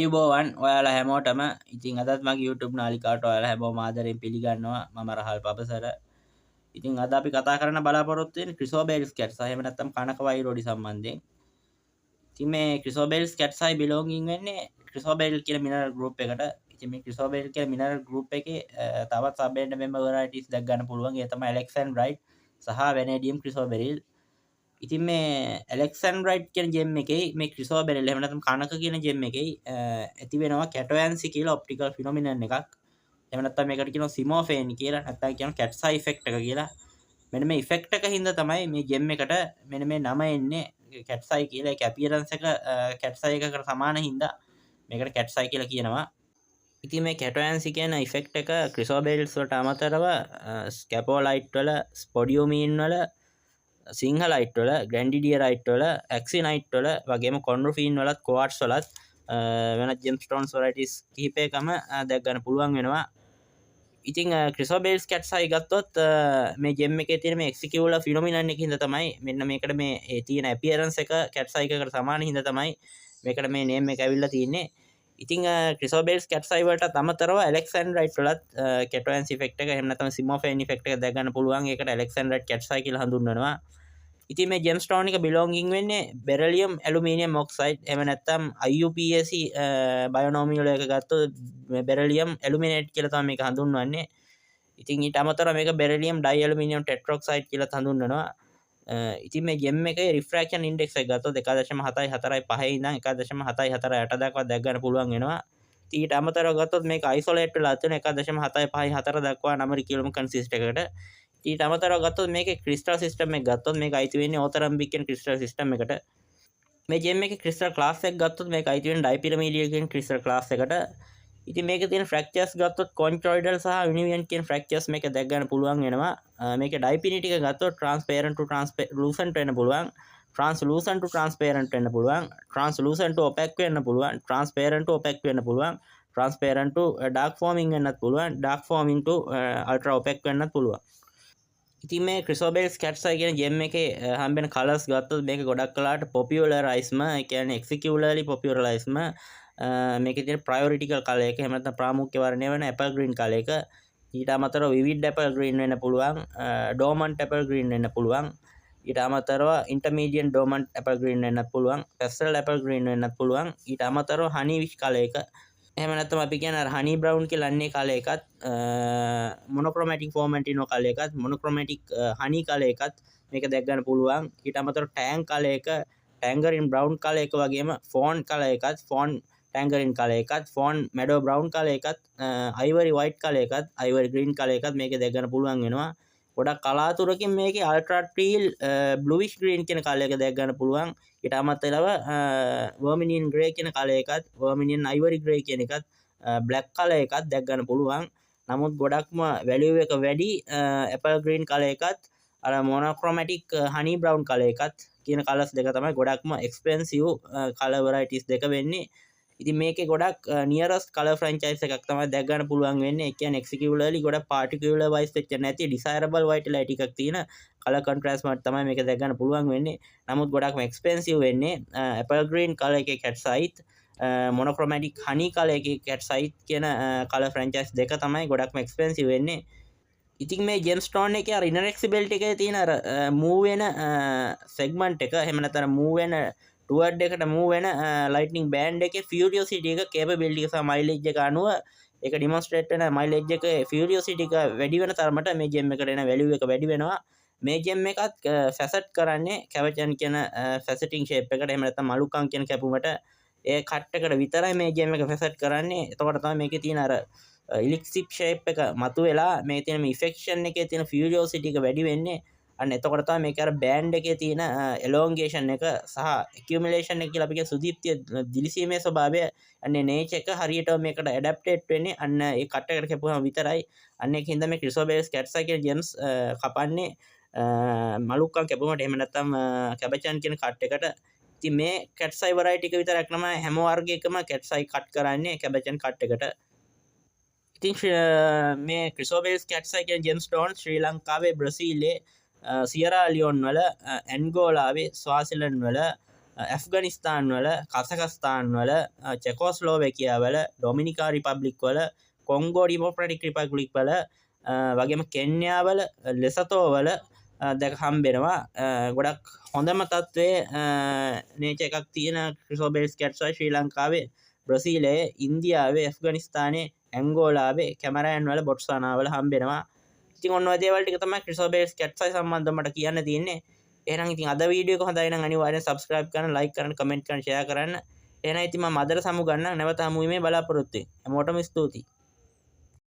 අයුබෝවන් ඔයාලා හැමෝටම ඉතින් අදත් මගේ YouTube නාලිකාවට ඔයාලා හැමෝම ආදරෙන් පිළිගන්නවා මම රහල් පබසර. ඉතින් අද අපි කතා කරන්න බලාපොරොත්තු වෙන්නේ ක්‍රිසෝබෙල්ස් කැට් සහ එහෙම නැත්නම් කනක වෛරෝඩි සම්බන්ධයෙන්. ඉතින් මේ ක්‍රිසෝබෙල්ස් කැට් සයි බිලොංගින් වෙන්නේ ක්‍රිසෝබෙල් කියන මිනරල් ගෲප් එකට. ඉතින් මේ ක්‍රිසෝබෙල් කියන මිනරල් ගෲප් එකේ තවත් සබ් එන්ඩ් මෙම්බර් වෙරයිටිස් දැක් ගන්න පුළුවන්. ඒ තමයි ඇලෙක්සැන්ඩ්‍රයිට් සහ වැනේඩියම් ක්‍රිසෝබෙරිල්. ඉතින් මේ ඇලෙක්සැන්ඩ්‍රයිට් කියන ජෙම් එකේ මේ ක්‍රිසෝබෙරිල් එහෙම නැත්නම් කනක කියන ජෙම් එකේ ඇති වෙනවා කැටොයන්සි කියලා ඔප්ටිකල් ෆිනොමිනන් එකක්. එහෙම නැත්නම් මේකට කියනවා සිමෝෆේන් කියලා නැත්නම් කියනවා කැට්සයි ඉෆෙක්ට් එක කියලා. මෙන්න මේ ඉෆෙක්ට් එක හින්දා තමයි මේ ජෙම් එකට මෙන්න මේ නම එන්නේ කැට්සයි කියලා. ඒක අපියරන්ස් එක කැට්සයි එකකට සමාන හින්දා මේකට කැට්සයි කියලා කියනවා. ඉතින් මේ කැටොයන්සි කියන ඉෆෙක්ට් එක ක්‍රිසෝබෙරිල්ස් වලට අමතරව ස්කැපෝලයිට් වල, ස්පොඩියුමීන් වල, සිංහලයිට් වල, ග්‍රැන්ඩිඩියරයිට් වල, ඇක්සිනයිට් වල වගේම කොන්ඩ්‍රොෆීන් වලත් ක්වාර්ට්ස් වලත් වෙනත් ජෙම්ස්ටෝන්ස් වෙරයිටිස් කිහිපයකම දැක් ගන්න පුළුවන් වෙනවා. ඉතින් ක්‍රිසෝබෙල්ස් කැට්සයි ගත්තොත් මේ ජෙම් එකේ තියෙන මේ එක්සිකියුලර් ෆිනොමිනන් එක හින්දා තමයි මෙන්න මේකට මේ තියෙන අපියරන්ස් එක කැට්සයි එකකට සමාන හින්දා තමයි මේකට මේ නේම් එක ඇවිල්ලා තියෙන්නේ. ඉතින් ක්‍රිසෝබෙල්ස් කැට්සයි වලට අමතරව ඇලෙක්සැන්ඩ්‍රයිට් වලත් කැටොයන්ස් ඉෆෙක්ට් එක එහෙම නැත්නම් සිමෝෆේන් ඉෆෙක්ට් එක දැක් ගන්න පුළුවන්. ඒකට ඇලෙක්සැන්ඩ්‍රයිට් කැට්සයි කියලා හඳුන්වනවා. ඉතින් මේ ජෙම්ස්ටෝන් එක බිලොංගින් වෙන්නේ බෙරිලියම් ඇලුමිනියම් ඔක්සයිඩ් එහෙම නැත්නම් IUPAC බයොනෝමියල් එක ගත්තොත් බෙරිලියම් ඇලුමිනේට් කියලා තමයි මේක හඳුන්වන්නේ. ඉතින් ඊට අමතරව මේක බෙරිලියම් ඩයි ඇලුමිනියම් ටෙට්‍රොක්සයිඩ් කියලා හඳුන්වනවා. ඉතින් මේ ජෙම් එකේ රිෆ්‍රැක්ෂන් ඉන්ඩෙක්ස් එක ගත්තොත් 1.745 ඉඳන් 1.748 දක්වා දැක් ගන්න පුළුවන් වෙනවා. ඊට අමතරව ගත්තොත් මේක අයිසොලේට් වෙලා තියෙන 1.754 දක්වා නමරි කිලෝම කන්සිස්ට් එකකට. ඊට අමතරව ගත්තොත් මේකේ ක්‍රිස්ටල් සිස්ටම් එක ගත්තොත් මේක අයිති වෙන්නේ ඕතරම්බික් කියන ක්‍රිස්ටල් සිස්ටම් එකට. මේ ජෙම් එකේ ක්‍රිස්ටල් ක්ලාස් එක ගත්තොත් මේක අයිති වෙන්නේ ඩයිපිරමීඩියල් කියන ක්‍රිස්ටල් ක්ලාස් එකට. ඉතින් මේකේ තියෙන ෆ්‍රැක්චර්ස් ගත්තොත් කොන්චොයිඩල් සහ යුනිවියන් කියන ෆ්‍රැක්චර්ස් මේක දැක් ගන්න පුළුවන් වෙනවා. මේකේ ඩයිපිනිටි එක ගත්තොත් ට්‍රාන්ස්පේරන්ට් ටු ට්‍රාන්ස්ලූසන්ට් වෙන්න පුළුවන්. ට්‍රාන්ස්ලූසන්ට් ටු ට්‍රාන්ස්පේරන්ට් වෙන්න පුළුවන්. ට්‍රාන්ස්ලූසන්ට් ටු ඔපැක් වෙන්න පුළුවන්. ට්‍රාන්ස්පේරන්ට් ටු ඔපැක් වෙන්න පුළුවන්. ට්‍රාන්ස්පේරන්ට් ටු ඩාර්ක් ෆෝමින් වෙන්නත් පුළුවන්. ඩාර්ක් ෆෝමින් ටු අල්ට්‍රා ඔපැක් වෙන්නත් පුළුවන්. ඉතින් මේ ක්‍රිසෝබෙල්ස් කැට්සයි කියන ජෙම් එකේ හම්බෙන කලර්ස් ගත්තොත් මේක ගොඩක් කලාට පොපියුලරයිස්ම, ඒ කියන්නේ එක්සිකියුලර්ලි පොපියුලරයිස්ම, මේකේ තියෙන ප්‍රයොරිටිකල් කලර් එක එහෙම නැත්නම් ප්‍රාමුඛ්‍ය වර්ණය වෙන ඇපල් ග්‍රීන් කලර් එක. ඊට අමතරව විවිඩ් ඇපල් ග්‍රීන් වෙන්න පුළුවන්, ඩෝමන්ට් ඇපල් ග්‍රීන් වෙන්න පුළුවන්. ඊට අමතරව ඉන්ටර්මීඩියට් ඩෝමන්ට් ඇපල් ග්‍රීන් වෙන්නත් පුළුවන්, පැස්ටල් ඇපල් ග්‍රීන් වෙන්නත් පුළුවන්. ඊට අමතරව හනි විෂ් කලර් එක. එහෙම නැත්නම් අපි කියන හනි බ්‍රවුන් කියලා අන්නේ කලර් එකත්, මොනොක්‍රොමැටික් ෆෝමැන්ටිනෝ කලර් එකත්, මොනොක්‍රොමැටික් හනි කලර් එකත් මේක දැක් ගන්න පුළුවන්. ඊට අමතරව ටෑන් කලර් එක, ටැන්ගරින් බ්‍රවුන් කලර් එක වගේම ෆෝන් කලර් එකත්, ෆෝන් ටැන්ගරින් කලර් එකත්, ෆෝන් මැඩෝ බ්‍රවුන් කලර් එකත්, අයිවරි වයිට් කලර් එකත්, අයිවරි ග්‍රීන් කලර් එකත් මේක දැක් ගන්න පුළුවන් වෙනවා. ගොඩක් කලාතුරකින් මේකේ අල්ට්‍රා ටීල් බ්ලුවිෂ් ග්‍රීන් කියන කලර් එක දැක් ගන්න පුළුවන්. ඊට අමතරව වර්මිනියන් ග්‍රේ කියන කලර් එකත්, වර්මිනියන් අයිවරි ග්‍රේ කියන එකත්, බ්ලැක් කලර් එකත් දැක් ගන්න පුළුවන්. නමුත් ගොඩක්ම වැලියු එක වැඩි ඇපල් ග්‍රීන් කලර් එකත් අර මොනොක්‍රොමැටික් හනි බ්‍රවුන් කලර් එකත් කියන කලර්ස් දෙක තමයි ගොඩක්ම එක්ස්පෙන්සිව් කලර් වෙරයිටිස් දෙක වෙන්නේ. ඉතින් මේකේ ගොඩක් නියරස්ට් කලර් ෆ්‍රැන්චයිස් එකක් තමයි දැක් ගන්න පුළුවන් වෙන්නේ. ඒ කියන්නේ එක්සිකියුලර්ලි ගොඩක් පාටිකියුලර් වයිස් වෙච්ච නැති ඩිසයරබල් වයිටලයිටි එකක් තියෙන කලර් කොන්ට්‍රාස්ට් වලට තමයි මේක දැක් ගන්න පුළුවන් වෙන්නේ. නමුත් ගොඩක්ම එක්ස්පෙන්සිව් වෙන්නේ ඇපල් ග්‍රීන් කලර් එකේ කැට්සයිත්, මොනොක්‍රොමැටික් හනි කලර් එකේ කැට්සයිත් කියන කලර් ෆ්‍රැන්චයිස් දෙක තමයි ගොඩක්ම එක්ස්පෙන්සිව් වෙන්නේ. ඉතින් මේ ජෙම්ස්ටෝන් එකේ අර ඉනර් එක්සිබිලිටි එකේ තියෙන අර මූව් වෙන සෙග්මන්ට් එක එහෙම නැත්නම් මූව් වෙන ටුවර්ඩ් එකට මූව් වෙන ලයිට්නින් බෑන්ඩ් එකේ ෆියුරියොසිටි එක, කේපබිලිටි එක සහ මයිලේජ් එක අනුව ඒක ඩිමොන්ස්ට්‍රේට් වෙන මයිලේජ් එක, ෆියුරියොසිටි එක වැඩි වෙන තරමට මේ ජෙම් එකට එන වැලියු එක වැඩි වෙනවා. මේ ජෙම් එකත් ෆැසට් කරන්නේ කැවචන් කියන ෆැසටිං ෂේප් එකට එහෙම නැත්නම් මලුකම් කියන කැපුමට ඒ කට් එකට විතරයි මේ ජෙම් එක ෆැසට් කරන්නේ. එතකොට තමයි මේකේ තියෙන අර ඉලිප්සික් ෂේප් එක මතුවෙලා මේ තියෙන මේ ඉෆෙක්ෂන් එකේ තියෙන ෆියුරියොසිටි එක වැඩි වෙන්නේ. අන්න එතකොට තමයි මේක අර බෑන්ඩ් එකේ තියෙන එලොන්ගේෂන් එක සහ ඇකියුමුලේෂන් එක කියලා අපි කියන සුදීප්තිය දිලිසීමේ ස්වභාවය අන්නේ නේචර් එක හරියටම මේකට ඇඩැප්ටේට් වෙන්නේ අන්න ඒ කට් එකට කැපුවම විතරයි. අන්න ඒකින්ද මේ ක්‍රිසෝබෙල්ස් කැට්සයි කියන ජෙම්ස් කපන්නේ මලුක්කම් කැපුමට එහෙම නැත්නම් කැබචන් කියන කට් එකට. ඉතින් මේ කැට්සයි වෙරයිටි එක විතරක් නම හැම වර්ගයකම කැට්සයි කට් කරන්නේ කැබචන් කට් එකට. ඉතින් මේ ක්‍රිසෝබෙල්ස් කැට්සයි කියන ජෙම්ස්ටෝන් ශ්‍රී ලංකාවේ, බ්‍රසීලයේ, සියරා ලියෝන් වල, ඇන්ගෝලාවේ, ස්වාසිලන්ඩ් වල, ඇෆ්ගනිස්ථාන් වල කසකස්ථාන් වල චෙකෝස්ලෝවැකියා වල ඩොමිනිකා රිපබ්ලික් වල කොංගෝ ඩිමොක්‍රටික් රිපබ්ලික් වල වගේම කෙන්යා වල ලෙසතෝ වල දැක හම්බෙනවා ගොඩක් හොඳම තත්ත්වයේ නේච එකක් තියෙන ක්‍රිසෝබෙල්ස් කැට්ස් ශ්‍රී ලංකාවේ බ්‍රසීලයේ ඉන්දියාවේ ඇෆ්ගනිස්තානයේ ඇංගෝලාවේ කැමරෑන් වල බොට්ස්වානා වල හම්බෙනවා. ඉතින් ඔන්න ඔය දේවල් ටික තමයි ක්‍රිසෝබෙල්ස් කැට්ස් සම්බන්ධව මට කියන්න තියෙන්නේ. එහෙනම් ඉතින් අද වීඩියෝ එක හොඳයි නම් අනිවාර්යෙන් subscribe කරන්න, like කරන්න, comment කරන්න, share කරන්න. එහෙනම් ඉතින් මම අදට සමු ගන්න නැවත හමු වීමේ බලාපොරොත්තු වෙමි. හැමෝටම ස්තුතියි.